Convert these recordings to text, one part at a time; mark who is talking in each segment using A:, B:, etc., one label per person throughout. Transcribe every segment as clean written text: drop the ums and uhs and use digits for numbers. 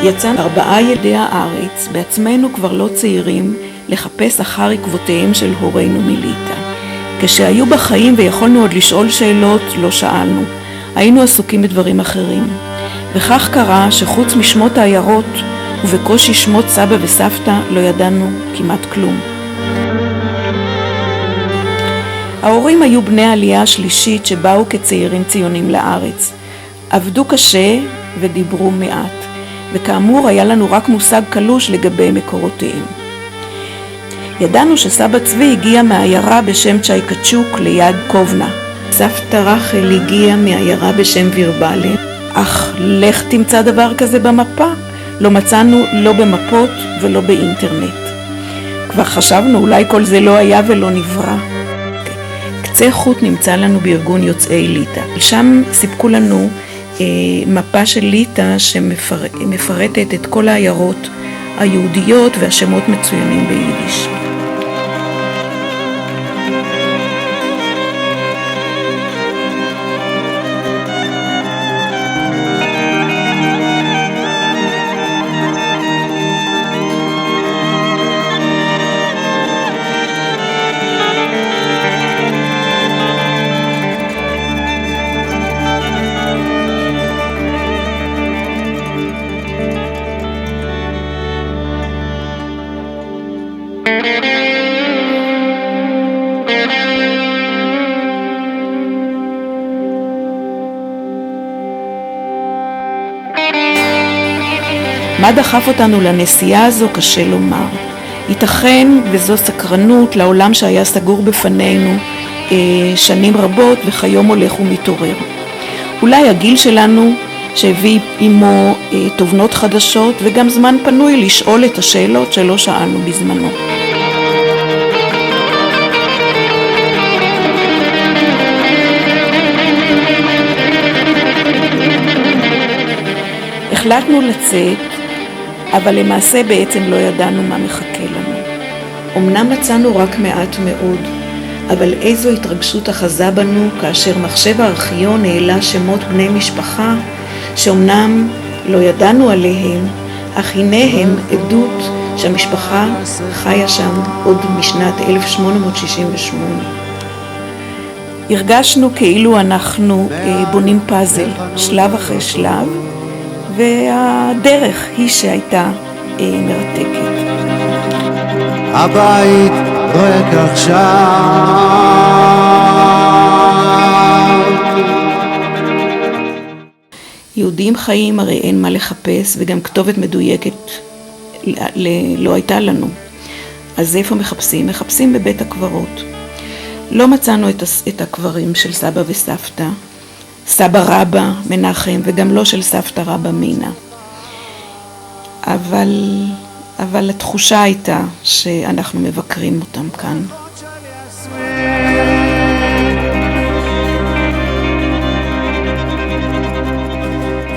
A: יצאנו 4 ילידי הארץ, בעצמנו כבר לא צעירים, לחפש אחר עקבותיהם של הורינו מליטא. כשהיו בחיים ויכולנו עוד לשאול שאלות, לא שאלנו. היינו עסוקים בדברים אחרים. וכך קרה שחוץ משמות העיירות ובקושי שמות סבא וסבתא לא ידענו כמעט כלום. ההורים היו בני העלייה השלישית שבאו כצעירים ציונים לארץ. עבדו קשה ודיברו מעט, וכאמור היה לנו רק מושג קלוש לגבי מקורותיהם. ידענו שסבא צבי הגיע מהעיירה בשם צ'ייקצ'וק ליד קובנה. סבתא רחל הגיעה מהעיירה בשם וירבלי, אך לך תמצא דבר כזה במפה. לא מצאנו לא במפות ולא באינטרנט. כבר חשבנו אולי כל זה לא היה ולא נברא. קצה חוט נמצא לנו בארגון יוצאי ליטא. שם סיפקו לנו מפה של ליטא שמפרטת את כל העיירות היהודיות והשמות מצוינים ביידיש. מה דחף אותנו לנסיעה הזו קשה לומר. ייתכן וזו סקרנות לעולם שהיה סגור בפנינו שנים רבות וכיום הולך ומתעורר. אולי הגיל שלנו שהביא עמו תובנות חדשות וגם זמן פנוי לשאול את השאלות שלא שאלנו בזמנו. החלטנו לצאת, אבל למעשה בעצם לא ידענו מה מחכה לנו. אמנם מצאנו רק מעט מאוד, אבל איזו התרגשות אחזה בנו כאשר מחשב הארכיון העלה שמות בני משפחה שאומנם לא ידענו עליהם, אך הנה הם עדות שהמשפחה חיה שם עוד משנת 1868. הרגשנו כאילו אנחנו בונים פאזל, שלב אחרי שלב, והדרך היא שהייתה מרתקת.
B: הבית ריק עכשיו,
A: יהודים חיים הרי אין מה לחפש, וגם כתובת מדויקת לא הייתה לנו. אז איפה מחפשים? מחפשים בבית הקברות. לא מצאנו את הקברים של סבא וסבתא, סבא רבא מנחם, וגם לא של סבתא רבא מינה. אבל התחושה הייתה שאנחנו מבקרים אותם כאן.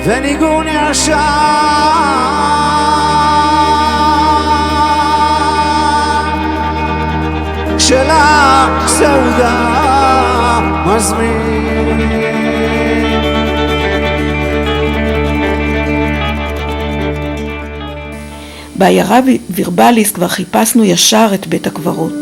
B: וניגון ישר כשלה סעודה מזמין.
A: בעיירה וירבליס כבר חיפשנו ישר את בית הקברות.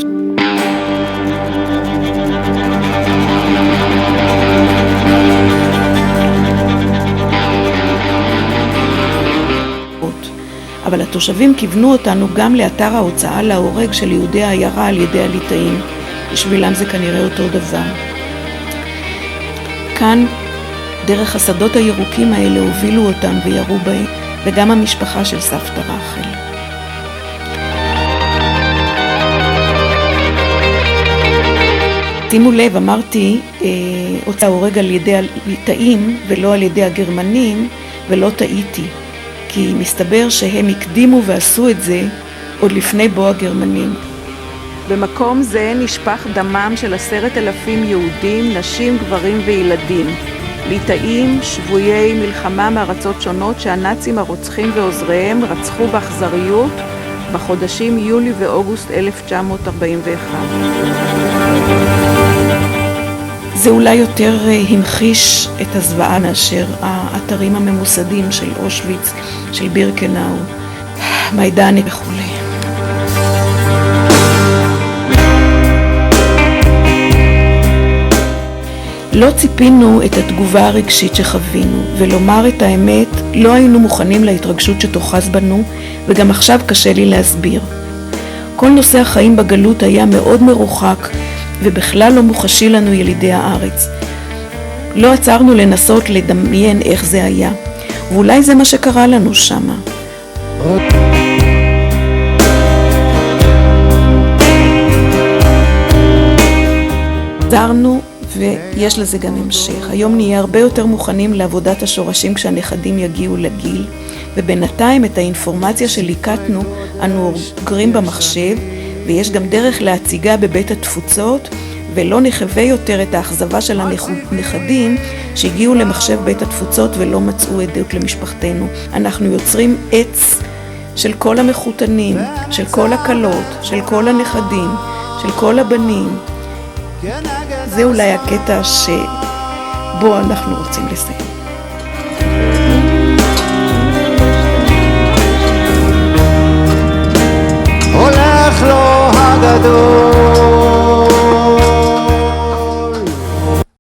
A: אבל התושבים כיוונו אותנו גם לאתר ההוצאה להורג של יהודי העיירה על ידי הליטאים. בשבילם זה כנראה אותו דבר. כאן, דרך השדות הירוקים האלה הובילו אותם וירו בהם, וגם המשפחה של סבתא רחל. שימו לב, אמרתי, הוצאה להורג על ידי הליטאים ולא על ידי הגרמנים, ולא טעיתי. כי מסתבר שהם הקדימו ועשו את זה עוד לפני בוא הגרמנים. במקום זה נשפך דמם של 10,000 יהודים, נשים, גברים וילדים. ליטאים, שבויי מלחמה מארצות שונות שהנאצים הרוצחים ועוזריהם רצחו באכזריות בחודשים יולי ואוגוסט 1941. זה אולי יותר המחיש את הזוועה מאשר האתרים הממוסדים של אושוויץ, של בירקנאו, מיידני וכו'. לא ציפינו את התגובה הרגשית שחווינו, ולומר את האמת, לא היינו מוכנים להתרגשות שתוחז בנו, וגם עכשיו קשה לי להסביר. כל נושא החיים בגלות היה מאוד מרוחק, ובכלל לא מוחשי לנו ילידי הארץ. לא עצרנו לנסות לדמיין איך זה היה, ואולי זה מה שקרה לנו שמה. עזרנו ויש לזה גם המשך. היום נהיה הרבה יותר מוכנים לעבודת השורשים כשהנכדים יגיעו לגיל, ובינתיים את האינפורמציה שליקטנו אנו אוגרים במחשב, ויש גם דרך להציגה בבית התפוצות, ולא נחווה יותר את האכזבה של הנכדים שהגיעו למחשב בית התפוצות ולא מצאו עדות למשפחתנו. אנחנו יוצרים עץ של כל המחותנים, של כל הקלות, של כל הנכדים, של כל הבנים. זה אולי הקטע שבו אנחנו רוצים לסיים.
B: הולך לו הגדול